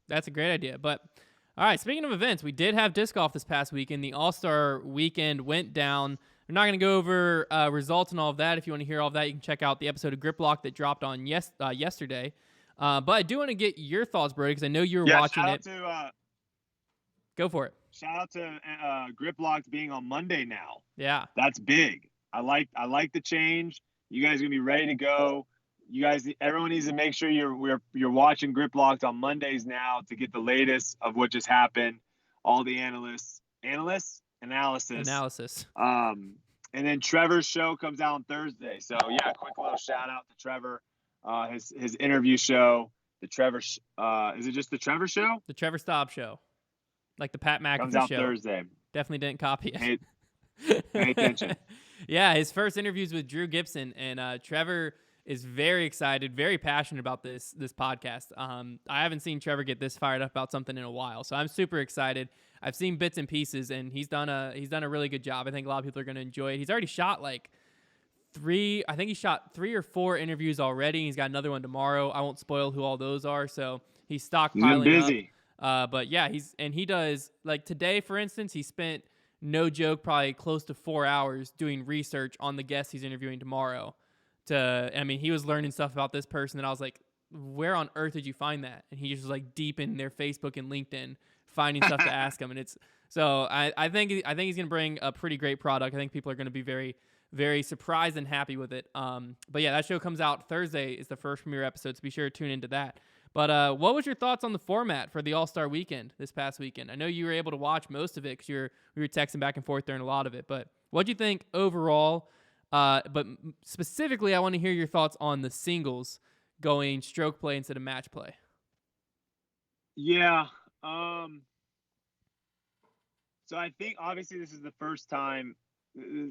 That's a great idea. But all right, speaking of events, we did have disc golf this past weekend. The All-Star weekend went down. We're not going to go over results and all of that. If you want to hear all of that, you can check out the episode of Grip Lock that dropped on yesterday. But I do want to get your thoughts, Brodie, because I know you were watching it. Go for it. Shout out to Grip Lock being on Monday now. Yeah, that's big. I like the change. You guys are gonna be ready to go. You guys, everyone needs to make sure you're watching Grip Locked on Mondays now to get the latest of what just happened. All the analysis. And then Trevor's show comes out on Thursday. So yeah, quick little shout out to Trevor. His interview show. The Trevor. Is it just the Trevor show? The Trevor Staub show, like the Pat McAfee comes out show. Thursday. Definitely didn't copy it. Pay attention. Yeah, his first interviews with Drew Gibson, and Trevor is very excited, very passionate about this podcast. I haven't seen Trevor get this fired up about something in a while, so I'm super excited. I've seen bits and pieces, and he's done a really good job. I think a lot of people are going to enjoy it. He's already shot three or four interviews already. He's got another one tomorrow. I won't spoil who all those are, so he's stockpiling busy. But yeah, he does, like today, for instance, he spent, no joke, probably close to 4 hours doing research on the guest he's interviewing tomorrow. He was learning stuff about this person, and I was like, where on earth did you find that? And he just was like deep in their Facebook and LinkedIn finding stuff to ask him. And I think he's going to bring a pretty great product. I think people are going to be very, very surprised and happy with it. But yeah, that show comes out Thursday is the first premiere episode, so be sure to tune into that. But what was your thoughts on the format for the All-Star weekend this past weekend? I know you were able to watch most of it because we were texting back and forth during a lot of it. But what do you think overall? But specifically, I want to hear your thoughts on the singles going stroke play instead of match play. Yeah. So I think obviously this is the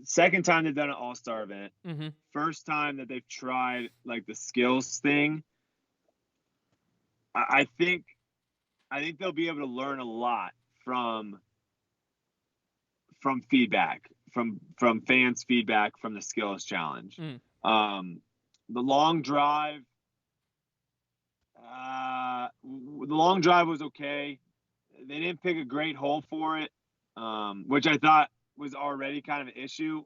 second time they've done an All-Star event. Mm-hmm. First time that they've tried like the skills thing. I think they'll be able to learn a lot from feedback, from fans' feedback from the skills challenge. The long drive, was okay. They didn't pick a great hole for it, which I thought was already kind of an issue.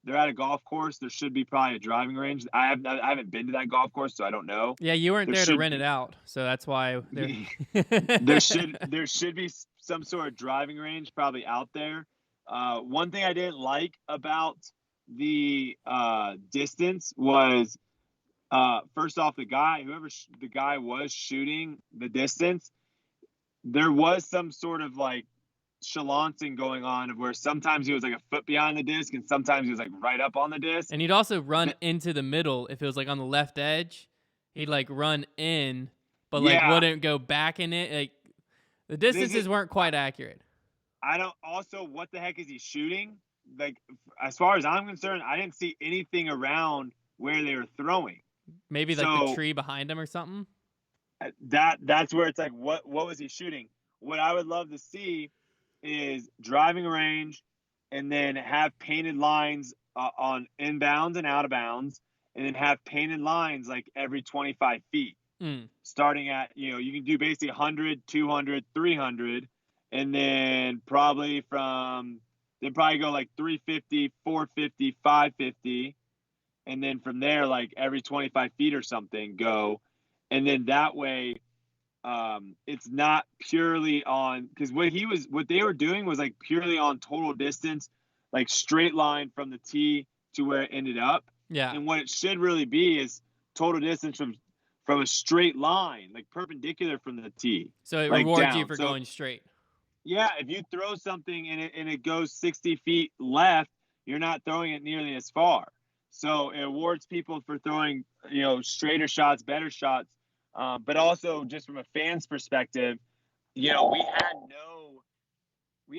They're at a golf course. There should be probably a driving range. I haven't been to that golf course, so I don't know. Yeah, you weren't there to rent it out, so that's why there should be some sort of driving range probably out there. One thing I didn't like about the distance was first off, the guy was shooting the distance. There was some sort of like chalancing going on of where sometimes he was like a foot behind the disc and sometimes he was like right up on the disc. And he'd also run into the middle. If it was like on the left edge, he'd like run in, but like wouldn't go back in it. Like the distances weren't quite accurate. What the heck is he shooting? Like, as far as I'm concerned, I didn't see anything around where they were throwing. Maybe like the tree behind him or something. That's where it's like, what was he shooting? What I would love to see is driving range and then have painted lines on inbounds and out of bounds, and then have painted lines like every 25 feet. Starting at, you can do basically 100, 200, 300, and then probably go like 350, 450, 550. And then from there, like every 25 feet or something go. And then that way, it's not purely on, because what they were doing was like purely on total distance, like straight line from the tee to where it ended up. Yeah. And what it should really be is total distance from a straight line, like perpendicular from the tee. So it rewards you for going straight. Yeah. If you throw something and it goes 60 feet left, you're not throwing it nearly as far. So it awards people for throwing, straighter shots, better shots. But also just from a fan's perspective, we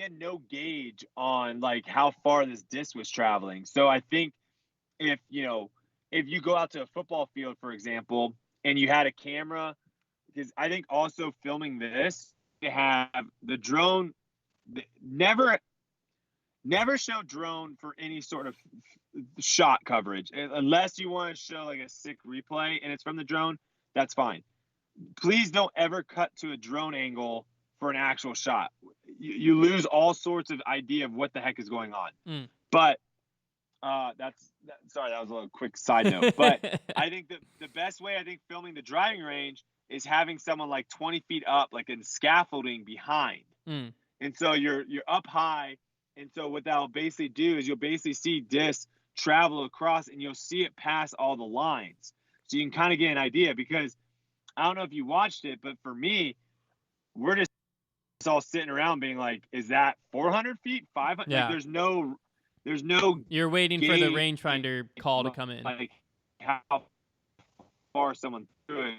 had no gauge on like how far this disc was traveling. So I think if you go out to a football field, for example, and you had a camera, because I think also filming this, they have the drone, never show drone for any sort of shot coverage, unless you want to show like a sick replay and it's from the drone. That's fine. please don't ever cut to a drone angle for an actual shot. You lose all sorts of idea of what the heck is going on. But sorry, that was a little quick side note. But I think that the best way, I think, filming the driving range is having someone like 20 feet up, like in scaffolding behind. And so you're up high. And so what that'll basically do is you'll basically see discs travel across, and you'll see it pass all the lines. So you can kind of get an idea, because I don't know if you watched it, but for me, we're just all sitting around being like, is that 400 feet, 500? Yeah. Like, there's no. You're waiting for the rangefinder call to come in. Like how far someone threw it.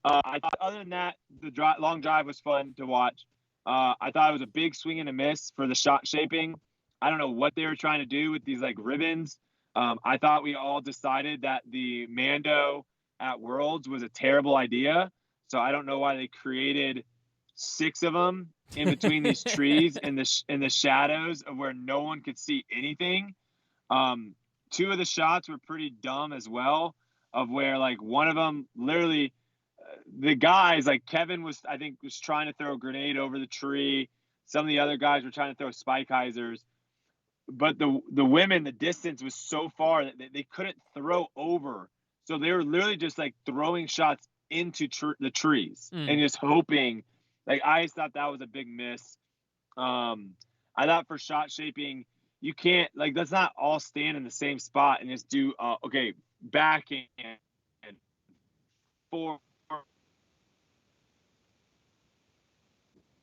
I thought, other than that, the long drive was fun to watch. I thought it was a big swing and a miss for the shot shaping. I don't know what they were trying to do with these like ribbons. I thought we all decided that the Mando at Worlds was a terrible idea. So I don't know why they created 6 of them in between these trees in the shadows of where no one could see anything. 2 of the shots were pretty dumb as well, of where like one of them literally the guys, like Kevin was trying to throw a grenade over the tree. Some of the other guys were trying to throw spike geysers. But the women, the distance was so far that they couldn't throw over. So they were literally just like throwing shots into the trees and just hoping. Like, I just thought that was a big miss. I thought for shot shaping, you can't, like, let's not all stand in the same spot and just do, backhand and forward.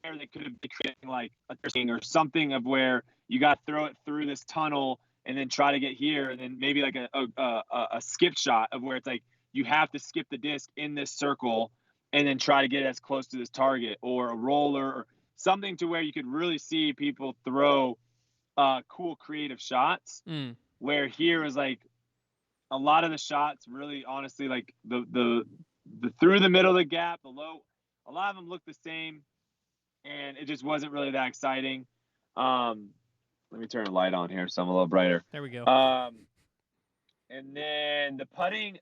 They could have been creating like a thing or something of where you got to throw it through this tunnel and then try to get here, and then maybe like a skip shot of where it's like you have to skip the disc in this circle and then try to get as close to this target, or a roller or something to where you could really see people throw cool creative shots. Where here is like a lot of the shots really honestly like the through the middle of the gap, the low, a lot of them look the same. And it just wasn't really that exciting. Let me turn a light on here so I'm a little brighter. There we go. And then the putting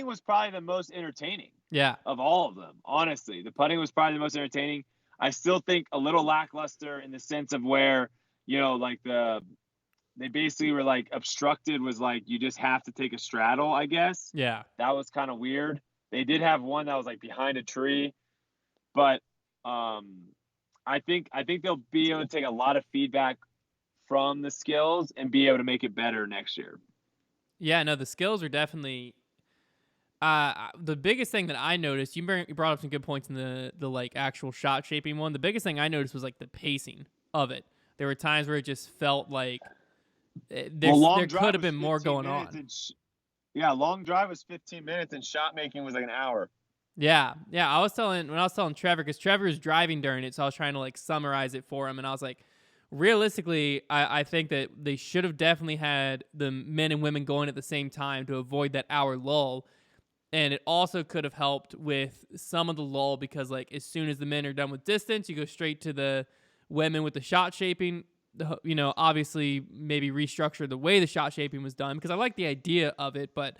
was probably the most entertaining. Yeah. Of all of them, honestly. The putting was probably the most entertaining. I still think a little lackluster in the sense of where, like they basically were like obstructed was like you just have to take a straddle, I guess. Yeah. That was kind of weird. They did have one that was like behind a tree, but I think they'll be able to take a lot of feedback from the skills and be able to make it better next year. Yeah, no, the skills are definitely the biggest thing that I noticed. You brought up some good points in the like actual shot shaping one. The biggest thing I noticed was like the pacing of it. There were times where it just felt like there could have been more going on. Long drive was 15 minutes and shot making was like an hour. Yeah. When I was telling Trevor, because Trevor was driving during it, so I was trying to like summarize it for him, and I was like, realistically, I think that they should have definitely had the men and women going at the same time to avoid that hour lull, and it also could have helped with some of the lull because like as soon as the men are done with distance, you go straight to the women with the shot shaping. Obviously maybe restructure the way the shot shaping was done because I like the idea of it, but.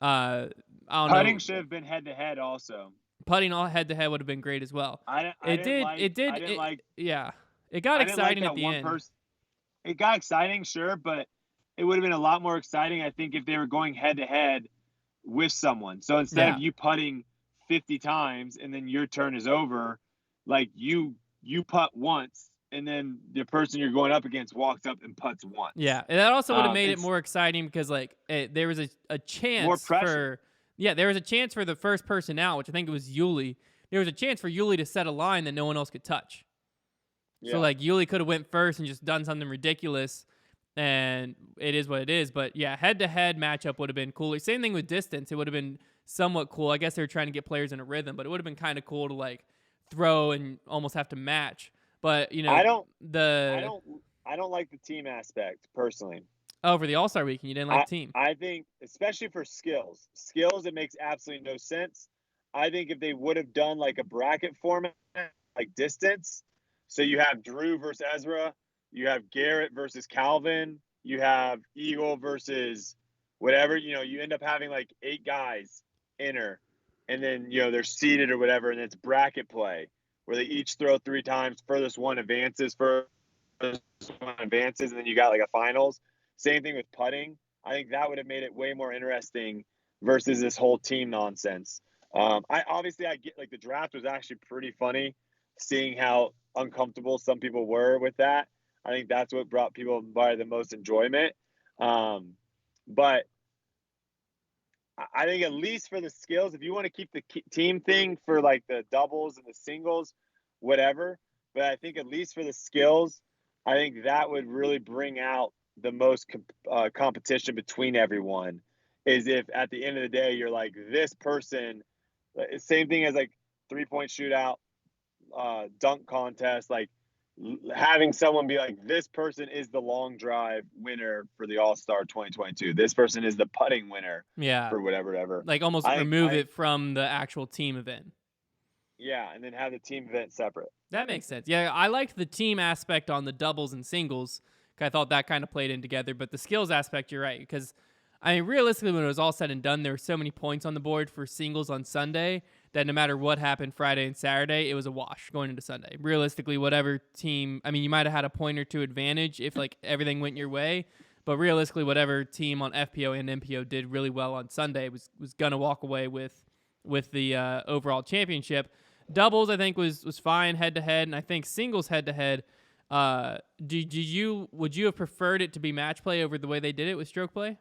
I don't know. Putting should have been head to head also. Putting all head to head would have been great as well. It got exciting at the end. It got exciting, sure, but it would have been a lot more exciting, I think, if they were going head to head with someone. So instead of you putting 50 times and then your turn is over, like you putt once. And then the person you're going up against walks up and putts once. Yeah, and that also would have made it more exciting because like there was a chance more pressure. There was a chance for the first person out, which I think it was Yuli. There was a chance for Yuli to set a line that no one else could touch. Yeah. So like Yuli could have went first and just done something ridiculous, and it is what it is. But yeah, head-to-head matchup would have been cooler. Same thing with distance. It would have been somewhat cool. I guess they were trying to get players in a rhythm, but it would have been kind of cool to like throw and almost have to match. But I don't like the team aspect personally. Oh, for the All-Star weekend, you didn't like the team. I think, especially for skills, it makes absolutely no sense. I think if they would have done like a bracket format, like distance, so you have Drew versus Ezra, you have Garrett versus Calvin, you have Eagle versus whatever, you end up having like 8 guys enter. and then they're seeded or whatever, and it's bracket play where they each throw 3 times, furthest one advances, and then you got like a finals. Same thing with putting. I think that would have made it way more interesting versus this whole team nonsense. I get like the draft was actually pretty funny, seeing how uncomfortable some people were with that. I think that's what brought people by the most enjoyment. But I think at least for the skills, if you want to keep the team thing for like the doubles and the singles, whatever. But I think at least for the skills, I think that would really bring out the most competition between everyone. Is if at the end of the day, you're like, this person, same thing as like 3-point shootout, dunk contest, like having someone be like, this person is the long drive winner for the All-Star 2022. This person is the putting winner for whatever. Like almost remove it from the actual team event. Yeah, and then have the team event separate. That makes sense. Yeah, I liked the team aspect on the doubles and singles. I thought that kind of played in together. But the skills aspect, you're right. Because, I mean, realistically, when it was all said and done, there were so many points on the board for singles on Sunday that no matter what happened Friday and Saturday, it was a wash going into Sunday. Realistically, whatever team, I mean, you might have had a point or two advantage if like everything went your way, but realistically, whatever team on FPO and MPO did really well on Sunday was gonna walk away with the overall championship. Doubles, I think, was fine head to head, and I think singles head to head. Would you have preferred it to be match play over the way they did it with stroke play?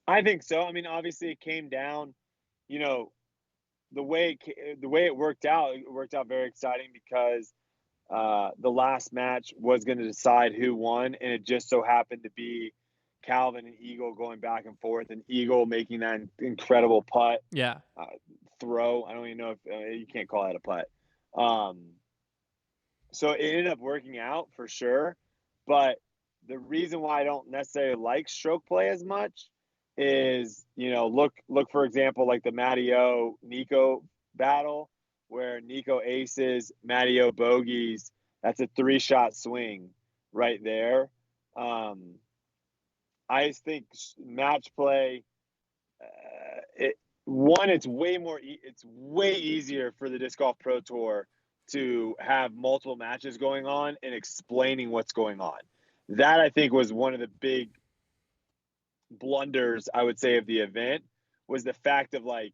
I think so. I mean, obviously, it came down, the way it worked out. It worked out very exciting because the last match was going to decide who won, and it just so happened to be Calvin and Eagle going back and forth, and Eagle making that incredible putt. Yeah. Throw. I don't even know if you can't call that a putt. So it ended up working out for sure. But the reason why I don't necessarily like stroke play as much is, look for example, like the Matty-O Nico battle where Nico aces, Matty-O bogeys. That's a 3-shot swing right there. I just think match play, it's way easier for the Disc Golf Pro Tour to have multiple matches going on and explaining what's going on. That I think was one of the big blunders, I would say, of the event, was the fact of like,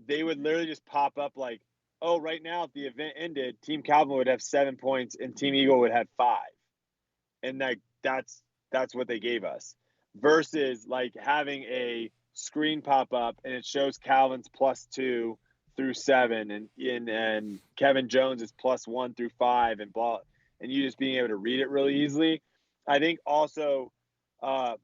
they would literally just pop up like, oh, right now, if the event ended, Team Calvin would have 7 points and Team Eagle would have 5. And like, that's what they gave us versus like having a screen pop up and it shows Calvin's +2 through 7 and Kevin Jones is +1 through 5 and you just being able to read it really easily. I think also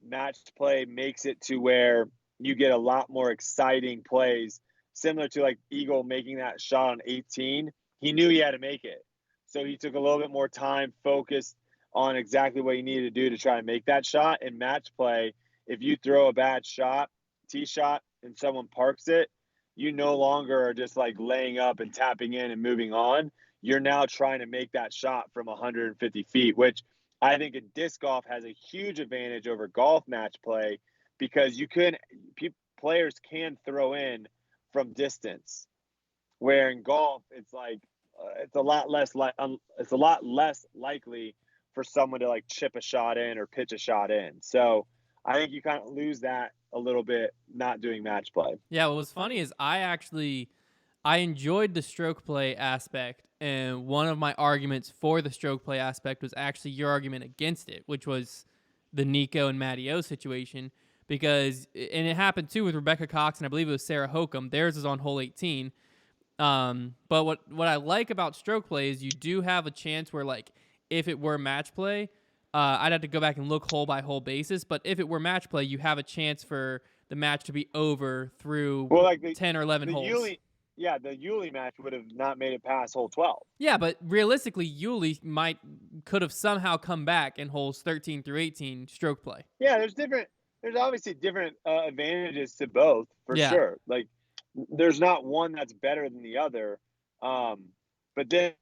match play makes it to where you get a lot more exciting plays, similar to like Eagle making that shot on 18. He knew he had to make it, so he took a little bit more time, focused on exactly what he needed to do to try and make that shot. In match play, if you throw a bad shot, tee shot, and someone parks it, you no longer are just like laying up and tapping in and moving on. You're now trying to make that shot from 150 feet, which I think in disc golf has a huge advantage over golf match play because players can throw in from distance, where in golf it's like it's a lot less likely for someone to like chip a shot in or pitch a shot in. So I think you kind of lose that a little bit not doing match play. Yeah, what was funny is I enjoyed the stroke play aspect, and one of my arguments for the stroke play aspect was actually your argument against it, which was the Nico and Matty-O situation, because, and it happened too with Rebecca Cox and I believe it was Sarah Hokum. Theirs is on hole 18. But what I like about stroke play is you do have a chance where, like, if it were match play, I'd have to go back and look hole by hole basis, but if it were match play, you have a chance for the match to be over through 10 or 11 holes. The Yulee match would have not made it past hole 12. Yeah, but realistically, Yulee could have somehow come back in holes 13 through 18 stroke play. Yeah, there's obviously different advantages to both for sure. Like, there's not one that's better than the other. But then,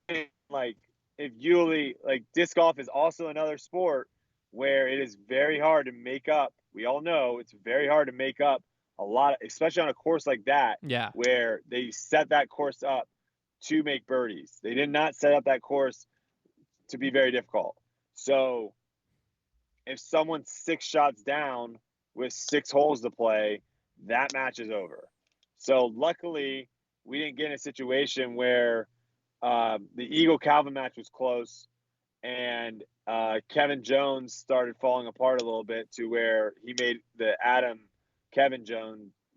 like, if Yulee, like, disc golf is also another sport where it is very hard to make up. We all know it's very hard to make up a lot, especially on a course like that, Yeah. where they set that course up to make birdies. They did not set up that course to be very difficult. So if someone's 6 shots down with 6 holes to play, that match is over. So luckily, we didn't get in a situation where the Eagle Calvin match was close, and Kevin Jones started falling apart a little bit to where he made the Adam Kevin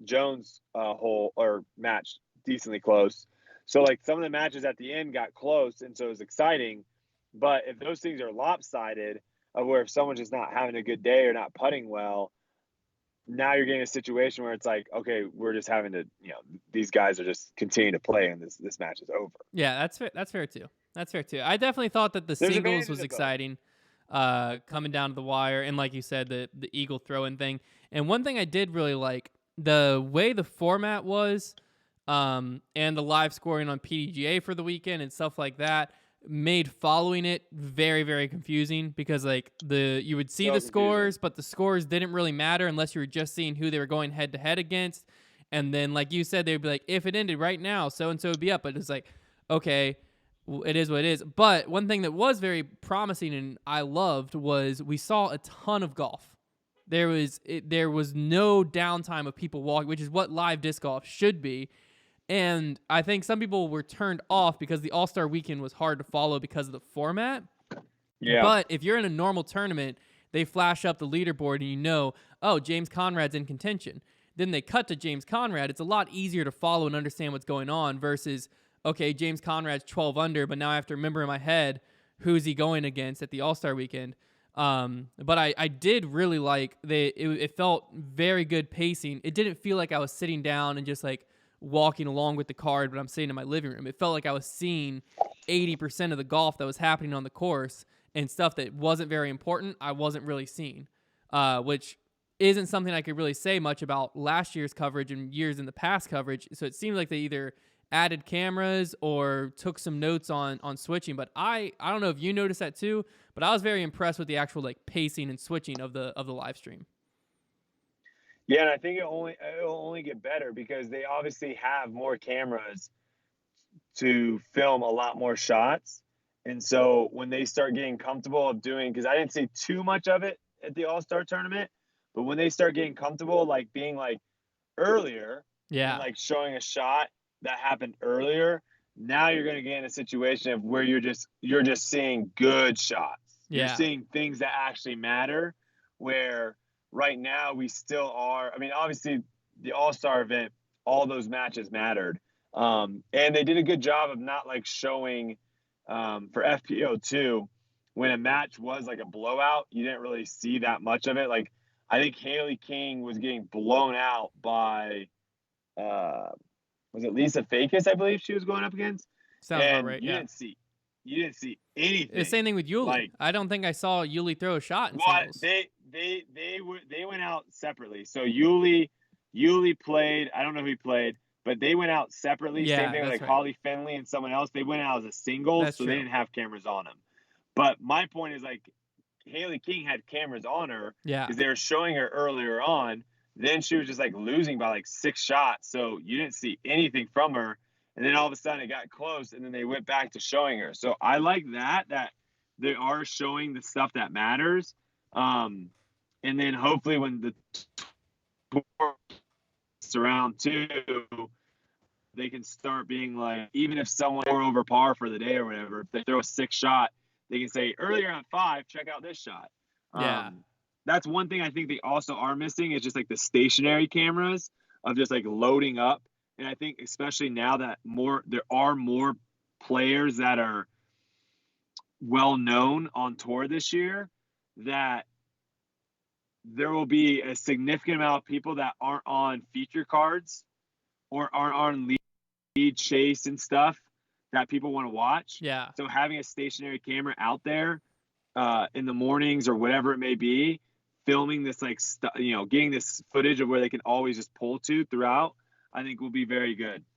Jones hole or match decently close. So like some of the matches at the end got close, and so it was exciting. But if those things are lopsided, of where if someone's just not having a good day or not putting well, now you're getting a situation where it's like, okay, we're just having to, these guys are just continuing to play, and this match is over. Yeah, that's fair. That's fair too. That's fair too. I definitely thought that the There's singles was advantages of both. exciting, coming down to the wire, and like you said, the eagle throw-in thing. And one thing I did really like, the way the format was, and the live scoring on PDGA for the weekend and stuff like that, made following it very, very confusing, because like you would see So the confusing. scores, but the scores didn't really matter unless you were just seeing who they were going head to head against. And then, like you said, they'd be like, if it ended right now, so and so would be up. But it's like, okay, it is what it is. But one thing that was very promising and I loved was we saw a ton of golf. There was no downtime of people walking, which is what live disc golf should be. And I think some people were turned off because the All-Star weekend was hard to follow because of the format. Yeah. But if you're in a normal tournament, they flash up the leaderboard and you know, oh, James Conrad's in contention. Then they cut to James Conrad. It's a lot easier to follow and understand what's going on versus, okay, James Conrad's 12 under, but now I have to remember in my head who's he going against at the All-Star weekend. But I did really like it felt very good pacing. It didn't feel like I was sitting down and just like walking along with the card, but I'm sitting in my living room. It felt like I was seeing 80% of the golf that was happening on the course, and stuff that wasn't very important I wasn't really seeing, which isn't something I could really say much about last year's coverage and years in the past coverage. So it seems like they either added cameras or took some notes on switching. But I don't know if you noticed that too, but I was very impressed with the actual like pacing and switching of the live stream. Yeah, and I think it'll only get better because they obviously have more cameras to film a lot more shots. And so when they start getting comfortable of doing, because I didn't see too much of it at the All-Star tournament, but when they start getting comfortable, like being like earlier, Yeah, and like showing a shot that happened earlier, now you're going to get in a situation of where you're just seeing good shots. yeah, You're seeing things that actually matter, where right now we still are. I mean, obviously the All-Star event, all those matches mattered. And they did a good job of not like showing for FPO too, when a match was like a blowout, you didn't really see that much of it. Like I think Haley King was getting blown out by was it Lisa Fakis, I believe she was going up against. sounds And about right. you Yeah, didn't see anything. the same thing with Yuli. Like, I don't think I saw Yuli throw a shot in well, singles. they went out separately. So Yuli played. I don't know who he played, but they went out separately. Yeah, Same thing with that's like right. Holly Finley and someone else. They went out as a singles, That's so true. they didn't have cameras on them. But my point is like Haley King had cameras on her Yeah, because they were showing her earlier on. Then she was just like losing by like 6 shots, so you didn't see anything from her. And then all of a sudden it got close, and then they went back to showing her. So I like that they are showing the stuff that matters. And then hopefully when the tour's around too, they can start being like, even if someone were over par for the day or whatever, if they throw a 6 shot, they can say earlier on 5, check out this shot. yeah. That's one thing I think they also are missing is just like the stationary cameras of just like loading up. And I think especially now that there are more players that are well known on tour this year, that there will be a significant amount of people that aren't on feature cards or aren't on lead chase and stuff that people want to watch. Yeah. So having a stationary camera out there in the mornings or whatever it may be, filming this like getting this footage of where they can always just pull to throughout, I think will be very good.